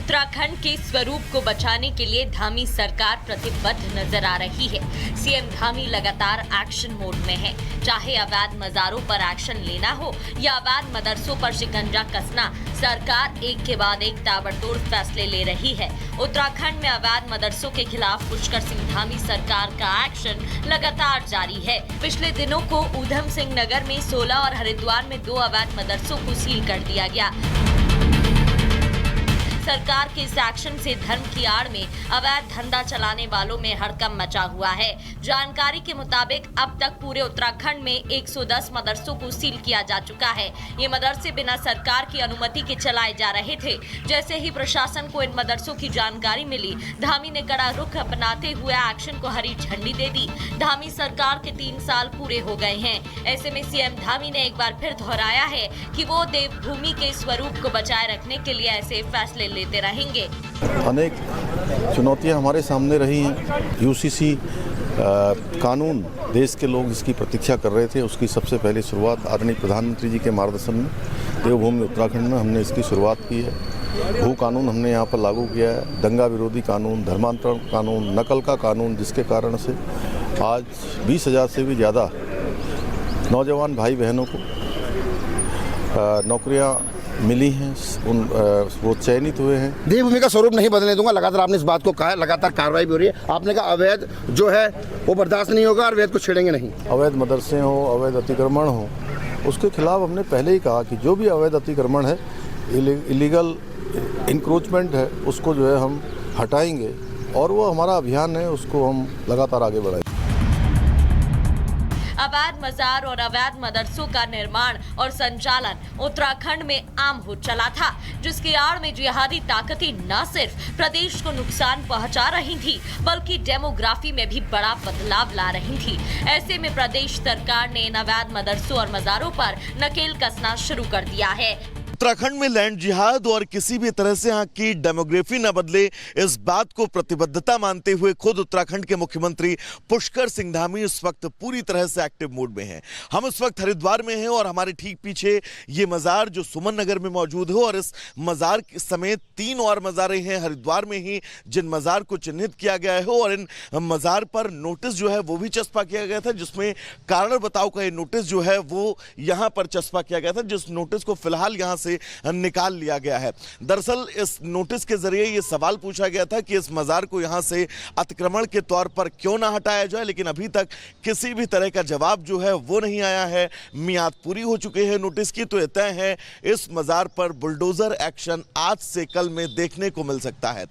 उत्तराखंड के स्वरूप को बचाने के लिए धामी सरकार प्रतिबद्ध नजर आ रही है। सीएम धामी लगातार एक्शन मोड में है। चाहे अवैध मजारों पर एक्शन लेना हो या अवैध मदरसों पर शिकंजा कसना, सरकार एक के बाद एक ताबड़तोड़ फैसले ले रही है। उत्तराखंड में अवैध मदरसों के खिलाफ पुष्कर सिंह धामी सरकार का एक्शन लगातार जारी है। पिछले दिनों को ऊधम सिंह नगर में 16 और हरिद्वार में 2 अवैध मदरसों को सील कर दिया गया। सरकार के इस एक्शन से धर्म की आड़ में अवैध धंधा चलाने वालों में हड़कंप मचा हुआ है। जानकारी के मुताबिक अब तक पूरे उत्तराखंड में 110 मदरसों को सील किया जा चुका है। ये मदरसे बिना सरकार की अनुमति के चलाए जा रहे थे। जैसे ही प्रशासन को इन मदरसों की जानकारी मिली, धामी ने कड़ा रुख अपनाते हुए एक्शन को हरी झंडी दे दी। धामी सरकार के 3 साल पूरे हो गए हैं। ऐसे में सीएम धामी ने एक बार फिर दोहराया है कि वो देवभूमि के स्वरूप को बचाए रखने के लिए ऐसे फैसले लेते रहेंगे। अनेक चुनौतियां हमारे सामने रही हैं। यूसीसी कानून देश के लोग इसकी प्रतीक्षा कर रहे थे। उसकी सबसे पहली शुरुआत आदरणीय प्रधानमंत्री जी के मार्गदर्शन में देवभूमि उत्तराखंड में हमने इसकी शुरुआत की है। भू कानून हमने यहाँ पर लागू किया है, दंगा विरोधी कानून, धर्मांतरण कानून, नकल का कानून, जिसके कारण से आज 20,000 से भी ज़्यादा नौजवान भाई बहनों को नौकरियाँ मिली हैं, वो चयनित हुए हैं। देवभूमि का स्वरूप नहीं बदलने दूंगा, लगातार आपने इस बात को कहा है, लगातार कार्रवाई भी हो रही है। आपने कहा अवैध जो है वो बर्दाश्त नहीं होगा और अवैध को छेड़ेंगे नहीं। अवैध मदरसे हो, अवैध अतिक्रमण हो, उसके खिलाफ हमने पहले ही कहा कि जो भी अवैध अतिक्रमण है, इलीगल इंक्रोचमेंट है, उसको जो है हम हटाएंगे और वो हमारा अभियान है, उसको हम लगातार आगे बढ़ाएंगे। अवैध मजार और अवैध मदरसों का निर्माण और संचालन उत्तराखंड में आम हो चला था, जिसकी आड़ में जिहादी ताकतें न सिर्फ प्रदेश को नुकसान पहुंचा रही थी, बल्कि डेमोग्राफी में भी बड़ा बदलाव ला रही थी। ऐसे में प्रदेश सरकार ने इन अवैध मदरसों और मजारों पर नकेल कसना शुरू कर दिया है। उत्तराखंड में लैंड जिहाद और किसी भी तरह से यहाँ की डेमोग्राफी न बदले, इस बात को प्रतिबद्धता मानते हुए खुद उत्तराखंड के मुख्यमंत्री पुष्कर सिंह धामी इस वक्त पूरी तरह से एक्टिव मोड में हैं। हम इस वक्त हरिद्वार में हैं और हमारे ठीक पीछे ये मजार जो सुमन नगर में मौजूद है, और इस मजार समेत 3 और मजारें हैं हरिद्वार में ही, जिन मजार को चिन्हित किया गया है और इन मजार पर नोटिस जो है वो भी चस्पा किया गया था, जिसमें कारण बताओ का ये नोटिस जो है वो यहाँ पर चस्पा किया गया था, जिस नोटिस को फिलहाल यहाँ से निकाल लिया गया है। दरअसल इस नोटिस के जरिए ये सवाल पूछा गया था कि इस मजार को यहां से अतिक्रमण के तौर पर क्यों ना हटाया जाए, लेकिन अभी तक किसी भी तरह का जवाब जो है वो नहीं आया है। मियाद पूरी हो चुकी है नोटिस की, तो तय है इस मजार पर बुलडोजर एक्शन आज से कल में देखने को मिल सकता है।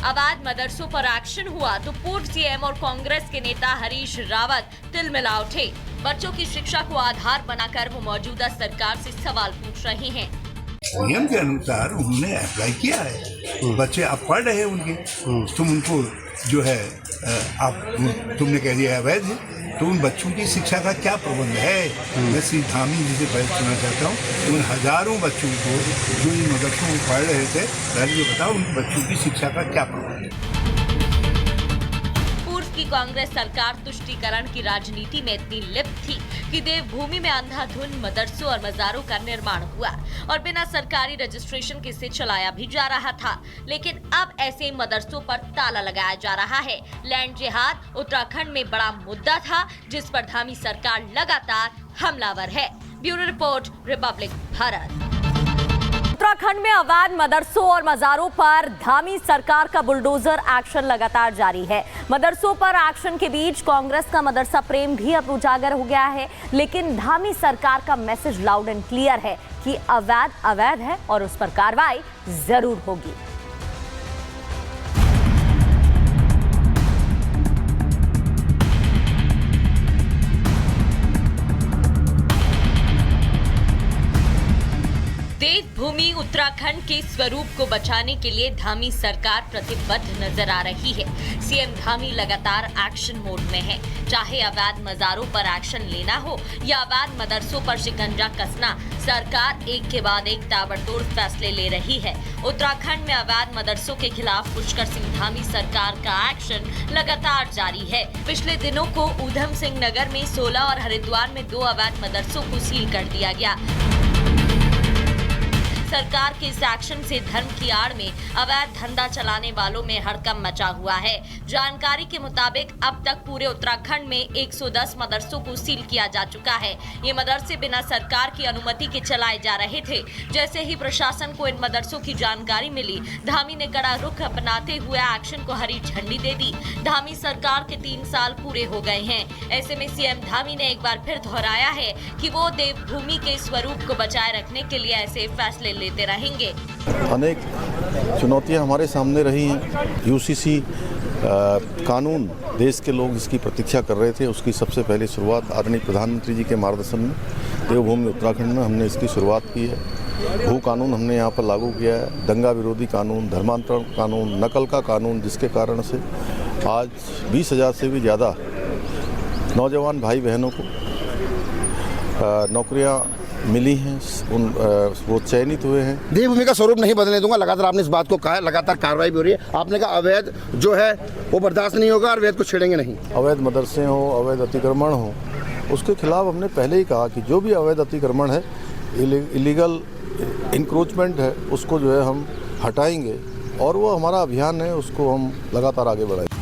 अवैध मदरसों पर एक्शन हुआ तो पूर्व सीएम और कांग्रेस के नेता हरीश रावत तिलमिला उठे। बच्चों की शिक्षा को आधार बनाकर वो मौजूदा सरकार से सवाल पूछ रहे हैं। नियम के अनुसार उन्होंने अप्लाई किया है, बच्चे अब पढ़ रहे हैं उनके, तुम उनको जो है तुमने कह दिया अवैध है, तो उन बच्चों की शिक्षा का क्या प्रबंध है? मैं श्री धामी जी से पूछना चाहता हूँ, उन हजारों बच्चों को जो इन मदरसों में पढ़ रहे थे, पहले ये बताओ उन बच्चों की शिक्षा का क्या प्रबंध है? की कांग्रेस सरकार तुष्टीकरण की राजनीति में इतनी लिप्त थी कि देवभूमि में अंधाधुंध मदरसों और मजारों का निर्माण हुआ और बिना सरकारी रजिस्ट्रेशन के इसे चलाया भी जा रहा था। लेकिन अब ऐसे मदरसों पर ताला लगाया जा रहा है। लैंड जिहाद उत्तराखंड में बड़ा मुद्दा था, जिस पर धामी सरकार लगातार हमलावर है। Bureau report, Republic Bharat. Uttarakhand में अवैध मदरसों और मजारों पर धामी सरकार का बुलडोजर एक्शन लगातार जारी है। मदरसों पर एक्शन के बीच कांग्रेस का मदरसा प्रेम भी अब उजागर हो गया है, लेकिन धामी सरकार का मैसेज लाउड एंड क्लियर है कि अवैध अवैध है और उस पर कार्रवाई जरूर होगी। देवभूमि उत्तराखंड के स्वरूप को बचाने के लिए धामी सरकार प्रतिबद्ध नजर आ रही है। सीएम धामी लगातार एक्शन मोड में है। चाहे अवैध मजारों पर एक्शन लेना हो या अवैध मदरसों पर शिकंजा कसना, सरकार एक के बाद एक ताबड़तोड़ फैसले ले रही है। उत्तराखंड में अवैध मदरसों के खिलाफ पुष्कर सिंह धामी सरकार का एक्शन लगातार जारी है। पिछले दिनों को ऊधम सिंह नगर में 16 और हरिद्वार में 2 अवैध मदरसों को सील कर दिया गया। सरकार के इस एक्शन से धर्म की आड़ में अवैध धंधा चलाने वालों में हड़कंप मचा हुआ है। जानकारी के मुताबिक अब तक पूरे उत्तराखंड में 110 मदरसों को सील किया जा चुका है। ये मदरसे बिना सरकार की अनुमति के चलाए जा रहे थे। जैसे ही प्रशासन को इन मदरसों की जानकारी मिली, धामी ने कड़ा रुख अपनाते हुए एक्शन को हरी झंडी दे दी। धामी सरकार के 3 साल पूरे हो गए हैं। ऐसे में सीएम धामी ने एक बार फिर दोहराया है कि वो देवभूमि के स्वरूप को बचाए रखने के लिए ऐसे फैसले लेते रहेंगे। अनेक चुनौतियां हमारे सामने रही हैं। यूसीसी कानून देश के लोग इसकी प्रतीक्षा कर रहे थे। उसकी सबसे पहली शुरुआत आदरणीय प्रधानमंत्री जी के मार्गदर्शन में देवभूमि उत्तराखंड में हमने इसकी शुरुआत की है। भू कानून हमने यहाँ पर लागू किया है, दंगा विरोधी कानून, धर्मांतरण कानून, नकल का कानून, जिसके कारण से आज 20,000 से भी ज़्यादा नौजवान भाई बहनों को नौकरियां मिली हैं, वो चयनित हुए हैं। देवभूमि का स्वरूप नहीं बदलने दूंगा, लगातार आपने इस बात को कहा है, लगातार कार्रवाई भी हो रही है। आपने कहा अवैध जो है वो बर्दाश्त नहीं होगा और अवैध को छेड़ेंगे नहीं। अवैध मदरसे हो, अवैध अतिक्रमण हो, उसके खिलाफ हमने पहले ही कहा कि जो भी अवैध अतिक्रमण है, इलीगल इंक्रोचमेंट है, उसको जो है हम हटाएंगे और वो हमारा अभियान है, उसको हम लगातार आगे बढ़ाएंगे।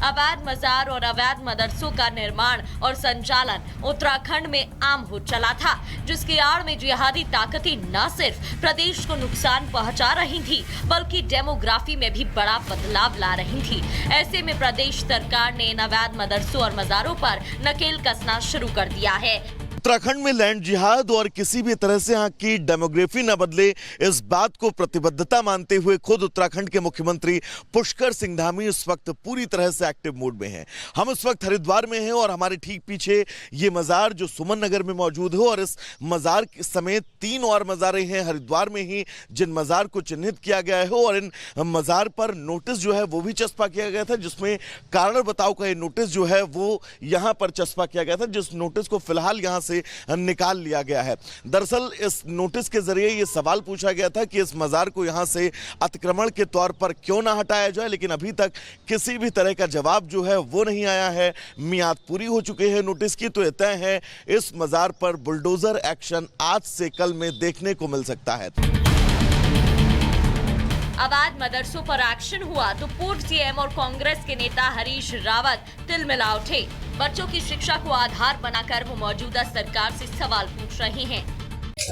अवैध मजार और अवैध मदरसों का निर्माण और संचालन उत्तराखंड में आम हो चला था, जिसकी आड़ में जिहादी ताकतें न सिर्फ प्रदेश को नुकसान पहुंचा रही थी, बल्कि डेमोग्राफी में भी बड़ा बदलाव ला रही थी। ऐसे में प्रदेश सरकार ने इन अवैध मदरसों और मजारों पर नकेल कसना शुरू कर दिया है। उत्तराखंड में लैंड जिहाद और किसी भी तरह से यहाँ की डेमोग्राफी न बदले, इस बात को प्रतिबद्धता मानते हुए खुद उत्तराखंड के मुख्यमंत्री पुष्कर सिंह धामी इस वक्त पूरी तरह से एक्टिव मोड में हैं। हम इस वक्त हरिद्वार में हैं और हमारे ठीक पीछे ये मजार जो सुमन नगर में मौजूद है, और इस मजार समेत 3 और मजारें हैं हरिद्वार में ही, जिन मजार को चिन्हित किया गया है। और इन मजार पर नोटिस जो है वो भी चस्पा किया गया था, जिसमें कारण बताओ का ये नोटिस जो है वो यहाँ पर चस्पा किया गया था, जिस नोटिस को फिलहाल यहाँ से निकाल लिया गया है। दरअसल इस नोटिस के जरिए ये सवाल पूछा गया था कि इस मजार को यहां से अतिक्रमण के तौर पर क्यों ना हटाया जाए, लेकिन अभी तक किसी भी तरह का जवाब जो है वो नहीं आया है। मियाद पूरी हो चुकी है नोटिस की, तो ये तय है इस मजार पर बुलडोजर एक्शन आज से कल में देखने को मिल सकता है। अवैध मदरसों पर एक्शन हुआ तो पूर्व सीएम और कांग्रेस के नेता हरीश रावत तिलमिला उठे। बच्चों की शिक्षा को आधार बनाकर वो मौजूदा सरकार से सवाल पूछ रहे हैं।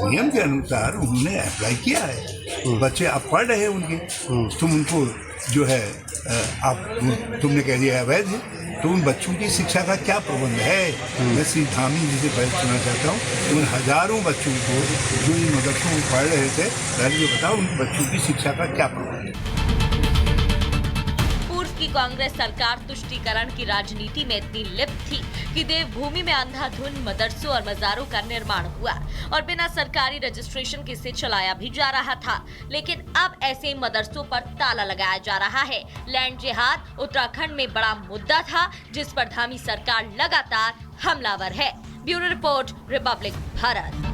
नियम के अनुसार उन्होंने अप्लाई किया है, बच्चे अब पढ़ रहे हैं उनके, तुम उनको जो है तुमने कह दिया अवैध है, तो उन बच्चों की शिक्षा का क्या प्रबंध है? मैं श्री धामी जी से पहले सुनना चाहता हूँ, उन हजारों बच्चों को जो इन मदरसों में पढ़ रहे थे, पहले ये बताओ उन बच्चों की शिक्षा का क्या प्रबंध है? की कांग्रेस सरकार तुष्टीकरण की राजनीति में इतनी लिप्त थी कि देवभूमि में अंधाधुंध मदरसों और मजारों का निर्माण हुआ और बिना सरकारी रजिस्ट्रेशन के से चलाया भी जा रहा था। लेकिन अब ऐसे मदरसों पर ताला लगाया जा रहा है। लैंड जिहाद उत्तराखंड में बड़ा मुद्दा था, जिस पर धामी सरकार लगातार हमलावर है। Bureau report, Republic Bharat.